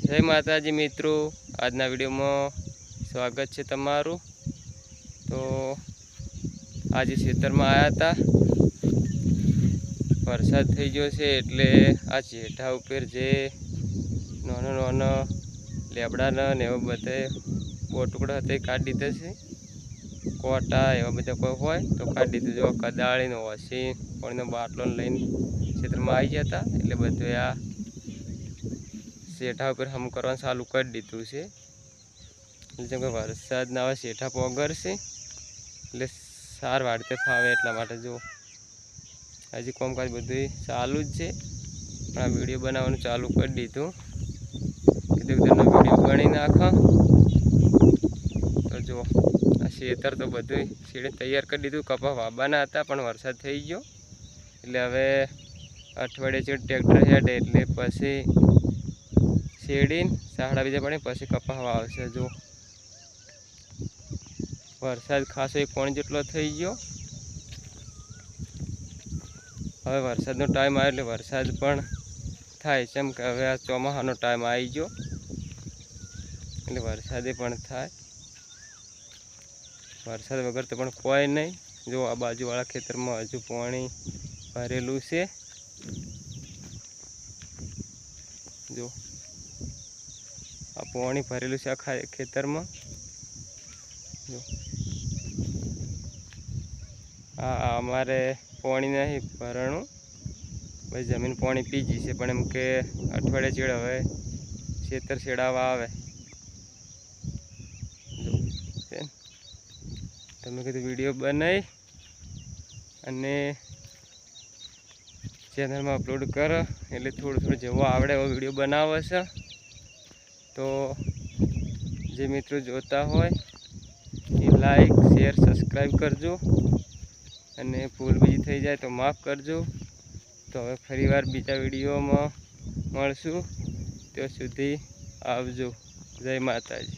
जय माताजी मित्रों, आजना वीडियो में स्वागत है तमारू। तो आज खेतर में आया था, वरसाद थई गयो छे एटले आ जेठा उपर जे नानो नानो लेबड़ा ने एवा बधे बोटुकड़ा हते काढी दीधा छे। कोटा एवा बधा कोई होय तो काढी दीधो। जो कदाळी ने ओसी पाणीनो बाटलो लईने खेतर में आई गया था एटले बधुं आ सेठा पर हम करवा चालू कर दीधुं छे। जेम के वरसाद ना सेठा पोगरशे એટલે સાર વાળતે ફાવે એટલા માટે જો હજી કામકાજ બધું ચાલુ જ છે, પણ આ વિડીયો બનાવવાનું ચાલુ કરી દીધું કે તમને વિડીયો બની નાખો। તો જો આ ખેતર તો બધું સીડે તૈયાર કરી દીધું। કપા વાવવાના હતા પણ વરસાદ થઈ ગયો એટલે હવે અઠવાડિયે જેવું ટ્રેક્ટર હેડે એટલે પછી શેડીને સાહડા બીજા પડે પછી કપા વાવશે। જો वरसाद खासो एक पानी जेटलो थई गयो। हवे वरसादनो टाइम आव्यो એટલે वरसाद पण थाय केम के हवे आ ચોમાસાનો टाइम आई गयो એટલે वरसादे पण थाय। वरसाद वगर तो पण कोई नहीं। जो आ बाजूवाळा खेतरमां हजू पाणी भरेलुं छे। जो आ पाणी भरेलुं छे आखा खेतरमां। जो अमारे पानी नहीं भरणु, भाई जमीन पानी पीजी से पण एम के अठवाडिया चेड़ हवे खेतर छेड़ावा आवे। जो तमे कीधुं विडियो बनाई अने चेनल में अपलोड करो एटले थोड़ुं थोड़ुं जेवो आवडे एवो विडियो बनावो छे। तो जे मित्रों जोता होय ए लाइक शेर सब्सक्राइब करजो अने भूल बीजी थई जाए तो माफ़ करजो। तो हवे फरीवार बीजा विडियो में मळशुं, त्यां सुधी आवजो। जय माताजी।